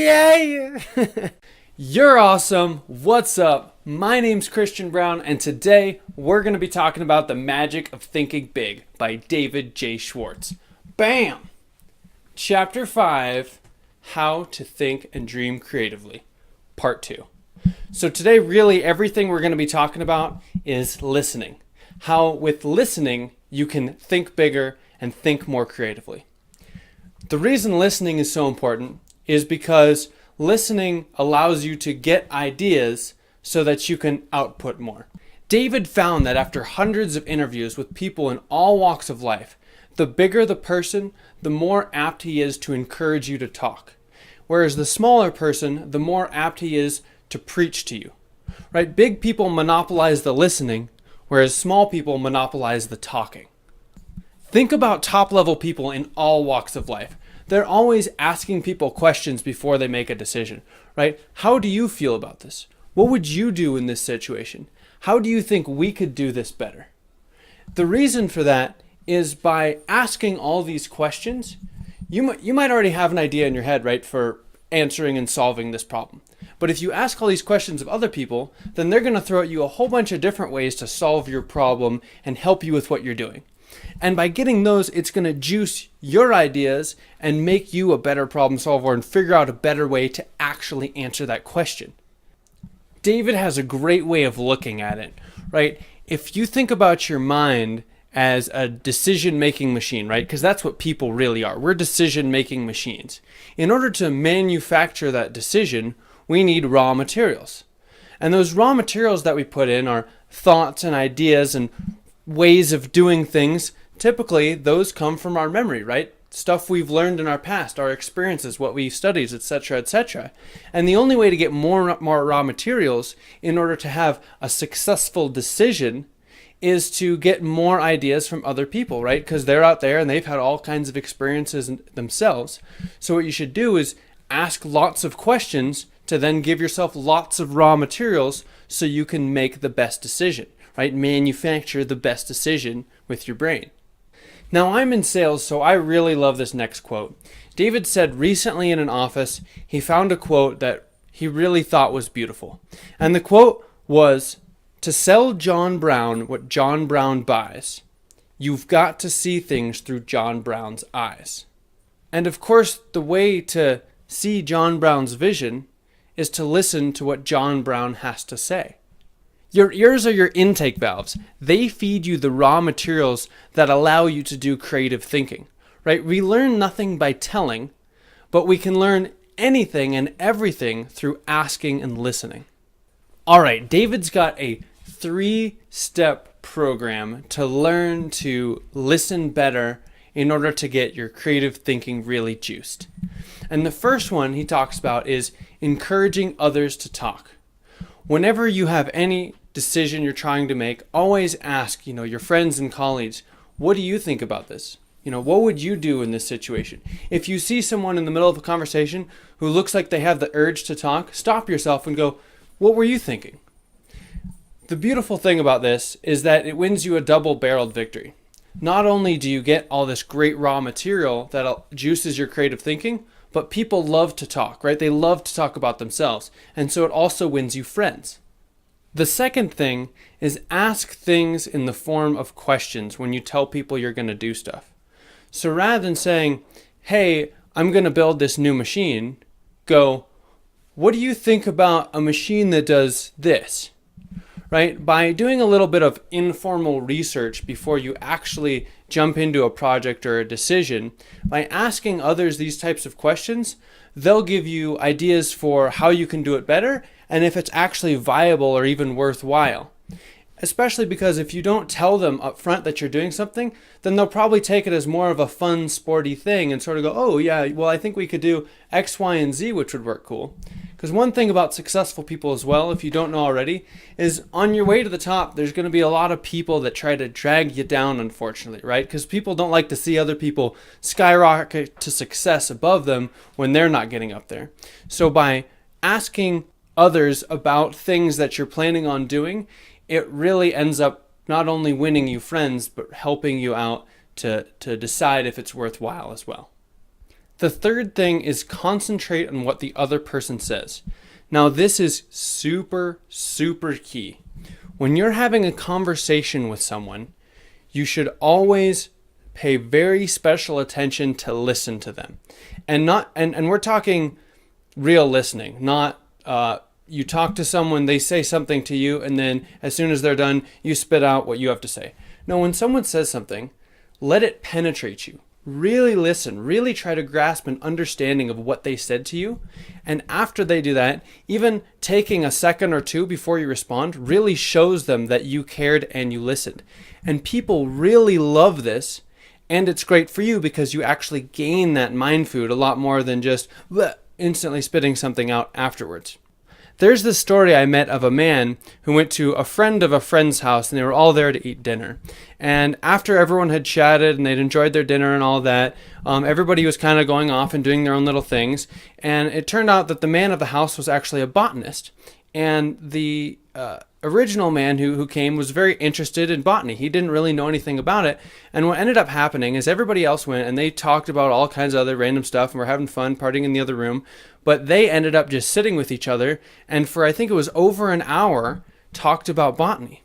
Yay! You're awesome. What's up? My name's Christian Brown, and today we're going to be talking about The Magic of Thinking Big by David J. Schwartz. Bam! Chapter 5, How to Think and Dream Creatively, Part 2. So today, really, everything we're going to be talking about is listening. How with listening, you can think bigger and think more creatively. The reason listening is so important is because listening allows you to get ideas so that you can output more. David found that after hundreds of interviews with people in all walks of life, the bigger the person, the more apt he is to encourage you to talk. Whereas the smaller person, the more apt he is to preach to you. Right? Big people monopolize the listening, whereas small people monopolize the talking. Think about top-level people in all walks of life. They're always asking people questions before they make a decision, right? How do you feel about this? What would you do in this situation? How do you think we could do this better? The reason for that is by asking all these questions, you might already have an idea in your head, right, for answering and solving this problem. But if you ask all these questions of other people, then they're going to throw at you a whole bunch of different ways to solve your problem and help you with what you're doing. And by getting those, it's going to juice your ideas and make you a better problem solver and figure out a better way to actually answer that question. David has a great way of looking at it, right? If you think about your mind as a decision-making machine, right? Because that's what people really are. We're decision-making machines. In order to manufacture that decision, we need raw materials. And those raw materials that we put in are thoughts and ideas and ways of doing things. Typically, those come from our memory, right? Stuff we've learned in our past, our experiences, what we studied, etc., etc. And the only way to get more raw materials in order to have a successful decision is to get more ideas from other people, right? Because they're out there and they've had all kinds of experiences themselves. So what you should do is ask lots of questions to then give yourself lots of raw materials so you can make the best decision, right? Manufacture the best decision with your brain. Now, I'm in sales, so I really love this next quote. David said recently in an office, he found a quote that he really thought was beautiful. And the quote was, "To sell John Brown what John Brown buys, you've got to see things through John Brown's eyes." And of course, the way to see John Brown's vision is to listen to what John Brown has to say. Your ears are your intake valves. They feed you the raw materials that allow you to do creative thinking, right? We learn nothing by telling, but we can learn anything and everything through asking and listening. All right, David's got a 3-step program to learn to listen better in order to get your creative thinking really juiced. And the first one he talks about is encouraging others to talk. Whenever you have any decision you're trying to make, always ask, your friends and colleagues, what do you think about this? What would you do in this situation? If you see someone in the middle of a conversation who looks like they have the urge to talk, stop yourself and go, what were you thinking? The beautiful thing about this is that it wins you a double-barreled victory. Not only do you get all this great raw material that juices your creative thinking, but people love to talk, right? They love to talk about themselves. And so it also wins you friends. The second thing is ask things in the form of questions when you tell people you're going to do stuff. So rather than saying, hey, I'm going to build this new machine, go, what do you think about a machine that does this? Right? By doing a little bit of informal research before you actually jump into a project or a decision, by asking others these types of questions, they'll give you ideas for how you can do it better and if it's actually viable or even worthwhile. Especially because if you don't tell them up front that you're doing something, then they'll probably take it as more of a fun, sporty thing and sort of go, oh yeah, well I think we could do X, Y, and Z, which would work cool. Because one thing about successful people as well, if you don't know already, is on your way to the top, there's going to be a lot of people that try to drag you down, unfortunately, right? Because people don't like to see other people skyrocket to success above them when they're not getting up there. So by asking others about things that you're planning on doing, it really ends up not only winning you friends, but helping you out to decide if it's worthwhile as well. The third thing is concentrate on what the other person says. Now, this is super, super key. When you're having a conversation with someone, you should always pay very special attention to listen to them. And we're talking real listening, not you talk to someone, they say something to you, and then as soon as they're done, you spit out what you have to say. No, when someone says something, let it penetrate you. Really listen, really try to grasp an understanding of what they said to you. And after they do that, even taking a second or two before you respond really shows them that you cared and you listened. And people really love this. And it's great for you because you actually gain that mind food a lot more than just instantly spitting something out afterwards. There's this story I met of a man who went to a friend of a friend's house, and they were all there to eat dinner. And after everyone had chatted and they'd enjoyed their dinner and all that, everybody was kind of going off and doing their own little things. And it turned out that the man of the house was actually a botanist. And the original man who came was very interested in botany. He didn't really know anything about it. And what ended up happening is everybody else went and they talked about all kinds of other random stuff and were having fun partying in the other room. But they ended up just sitting with each other and for I think it was over an hour talked about botany.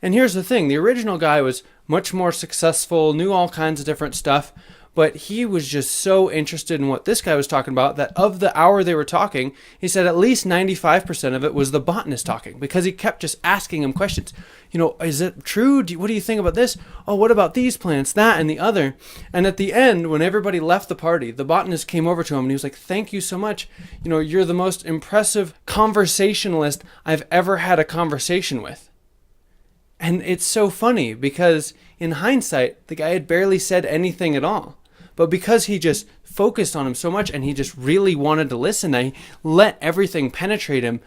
And here's the thing, the original guy was much more successful, knew all kinds of different stuff, but he was just so interested in what this guy was talking about that of the hour they were talking, he said at least 95% of it was the botanist talking because he kept just asking him questions. You know, is it true? What do you think about this? Oh, what about these plants, that, and the other? And at the end, when everybody left the party, the botanist came over to him and he was like, thank you so much. You know, you're the most impressive conversationalist I've ever had a conversation with. And it's so funny because in hindsight, the guy had barely said anything at all. But because he just focused on him so much and he just really wanted to listen, he let everything penetrate him.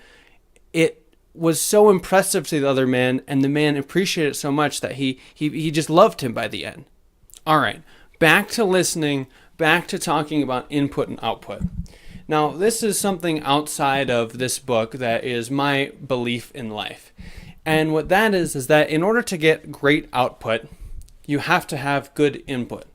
It was so impressive to the other man, and the man appreciated it so much that he just loved him by the end. All right, back to listening, back to talking about input and output. Now, this is something outside of this book that is my belief in life. And what that is that in order to get great output, you have to have good input.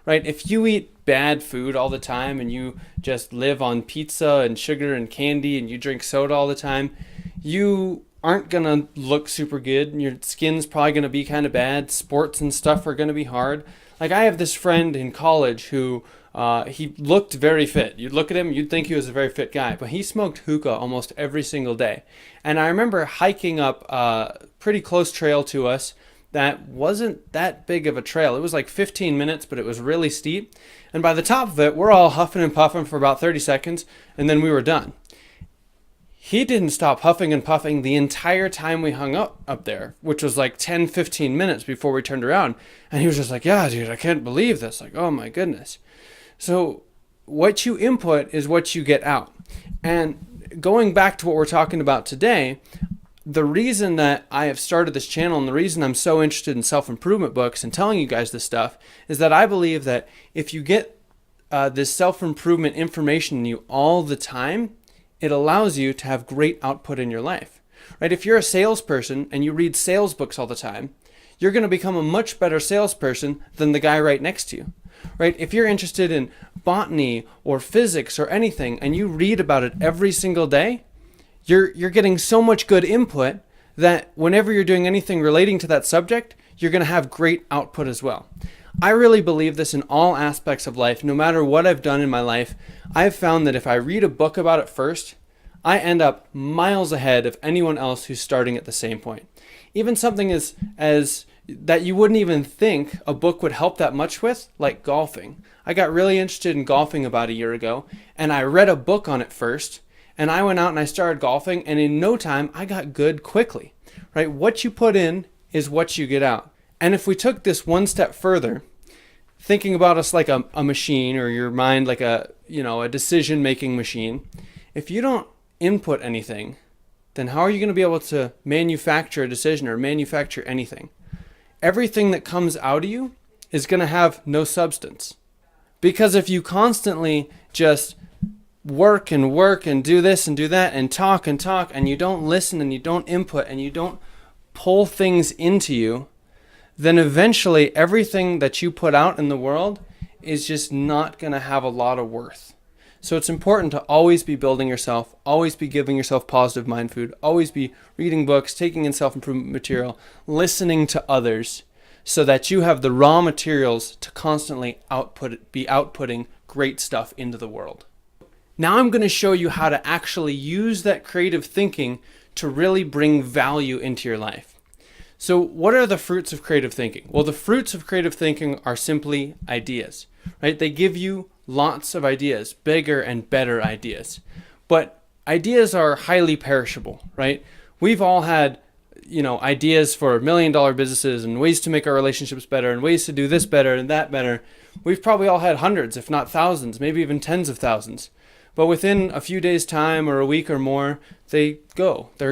Right? If you eat bad food all the time and you just live on pizza and sugar and candy and you drink soda all the time, you aren't going to look super good and your skin's probably going to be kind of bad. Sports and stuff are going to be hard. Like I have this friend in college who he looked very fit. You'd look at him, you'd think he was a very fit guy, but he smoked hookah almost every single day. And I remember hiking up a pretty close trail to us that wasn't that big of a trail. It was like 15 minutes, but it was really steep. And by the top of it, we're all huffing and puffing for about 30 seconds, and then we were done. He didn't stop huffing and puffing the entire time we hung up there, which was like 10, 15 minutes before we turned around. And he was just like, yeah, dude, I can't believe this. Like, oh my goodness. So what you input is what you get out. And going back to what we're talking about today, the reason that I have started this channel and the reason I'm so interested in self-improvement books and telling you guys this stuff is that I believe that if you get this self-improvement information in you all the time, it allows you to have great output in your life. Right? If you're a salesperson and you read sales books all the time, you're going to become a much better salesperson than the guy right next to you. Right? If you're interested in botany or physics or anything and you read about it every single day, you're getting so much good input that whenever you're doing anything relating to that subject, you're going to have great output as well. I really believe this in all aspects of life. No matter what I've done in my life, I've found that if I read a book about it first, I end up miles ahead of anyone else who's starting at the same point. Even something as that you wouldn't even think a book would help that much with, like golfing. I got really interested in golfing about a year ago, and I read a book on it first, and I went out and I started golfing, and in no time, I got good quickly, right? What you put in is what you get out. And if we took this one step further, thinking about us like a machine, or your mind like a decision-making machine, if you don't input anything, then how are you going to be able to manufacture a decision or manufacture anything? Everything that comes out of you is going to have no substance. Because if you constantly just work and do this and do that and talk, and you don't listen and you don't input and you don't pull things into you, then eventually everything that you put out in the world is just not going to have a lot of worth. So it's important to always be building yourself, always be giving yourself positive mind food, always be reading books, taking in self-improvement material, listening to others, so that you have the raw materials to constantly be outputting great stuff into the world. Now I'm going to show you how to actually use that creative thinking to really bring value into your life. So what are the fruits of creative thinking? Well, the fruits of creative thinking are simply ideas, right? They give you lots of ideas, bigger and better ideas. But ideas are highly perishable, right? We've all had, ideas for $1 million businesses and ways to make our relationships better and ways to do this better and that better. We've probably all had hundreds, if not thousands, maybe even tens of thousands. But within a few days' time or a week or more, they're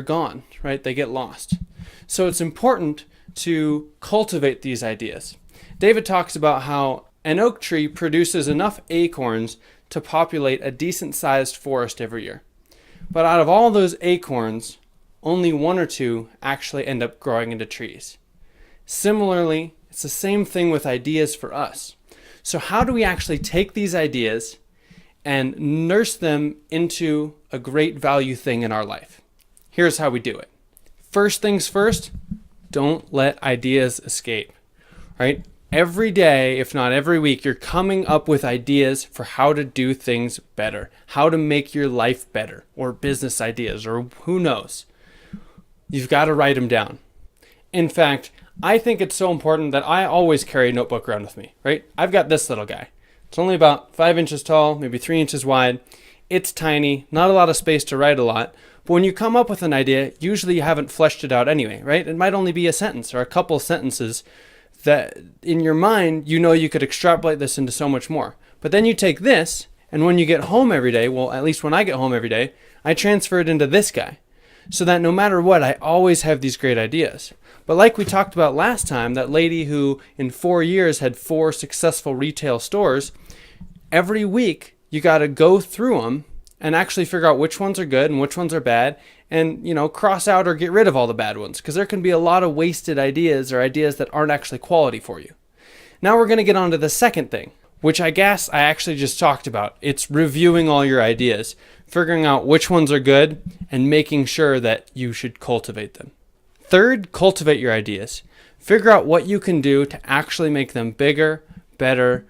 gone, right? They get lost. So it's important to cultivate these ideas. David talks about how an oak tree produces enough acorns to populate a decent-sized forest every year. But out of all those acorns, only one or two actually end up growing into trees. Similarly, it's the same thing with ideas for us. So how do we actually take these ideas and nurse them into a great value thing in our life? Here's how we do it. First things first, don't let ideas escape, right? Every day, if not every week, you're coming up with ideas for how to do things better, how to make your life better, or business ideas, or who knows. You've got to write them down. In fact, I think it's so important that I always carry a notebook around with me, right? I've got this little guy. It's only about 5 inches tall, maybe 3 inches wide. It's tiny, not a lot of space to write a lot. But when you come up with an idea, usually you haven't fleshed it out anyway, right? It might only be a sentence or a couple sentences that in your mind, you could extrapolate this into so much more. But then you take this, and when you get home every day, well, at least when I get home every day, I transfer it into this guy. So that no matter what, I always have these great ideas. But like we talked about last time, that lady who in 4 years had 4 successful retail stores, every week you got to go through them and actually figure out which ones are good and which ones are bad, and cross out or get rid of all the bad ones, because there can be a lot of wasted ideas or ideas that aren't actually quality for you. Now we're going to get on to the second thing, which I guess I actually just talked about. It's reviewing all your ideas, figuring out which ones are good, and making sure that you should cultivate them. Third, cultivate your ideas. Figure out what you can do to actually make them bigger, better.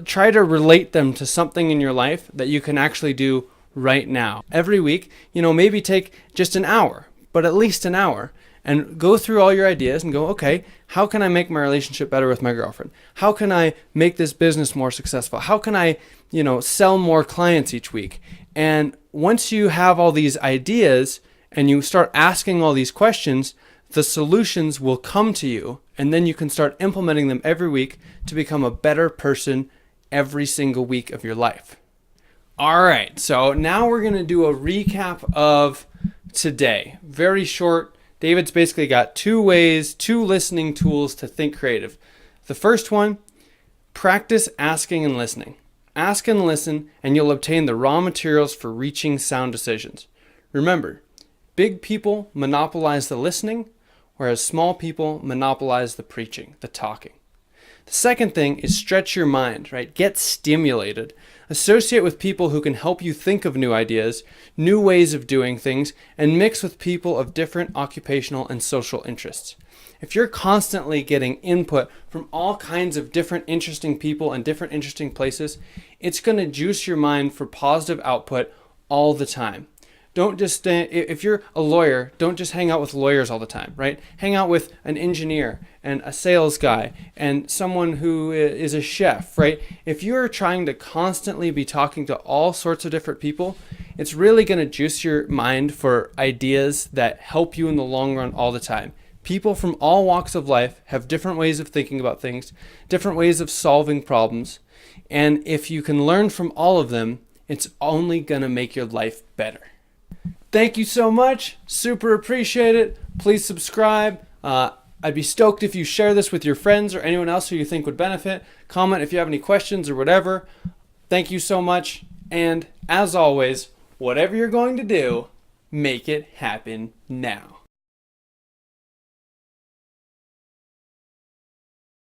Try to relate them to something in your life that you can actually do right now. Every week, maybe take just an hour, but at least an hour, and go through all your ideas and go, okay, how can I make my relationship better with my girlfriend? How can I make this business more successful? How can I, sell more clients each week? And once you have all these ideas and you start asking all these questions, the solutions will come to you, and then you can start implementing them every week to become a better person every single week of your life. All right, so now we're going to do a recap of today. Very short. David's basically got 2 listening tools to think creative. The first one, practice asking and listening. Ask and listen, and you'll obtain the raw materials for reaching sound decisions. Remember, big people monopolize the listening, whereas small people monopolize the preaching, the talking. The second thing is stretch your mind, right? Get stimulated. Associate with people who can help you think of new ideas, new ways of doing things, and mix with people of different occupational and social interests. If you're constantly getting input from all kinds of different interesting people and different interesting places, it's going to juice your mind for positive output all the time. Don't just, if you're a lawyer, don't just hang out with lawyers all the time, right? Hang out with an engineer and a sales guy and someone who is a chef, right? If you're trying to constantly be talking to all sorts of different people, it's really going to juice your mind for ideas that help you in the long run all the time. People from all walks of life have different ways of thinking about things, different ways of solving problems. And if you can learn from all of them, it's only going to make your life better. Thank you so much. Super appreciate it. Please subscribe. I'd be stoked if you share this with your friends or anyone else who you think would benefit. Comment if you have any questions or whatever. Thank you so much. And as always, whatever you're going to do, make it happen now.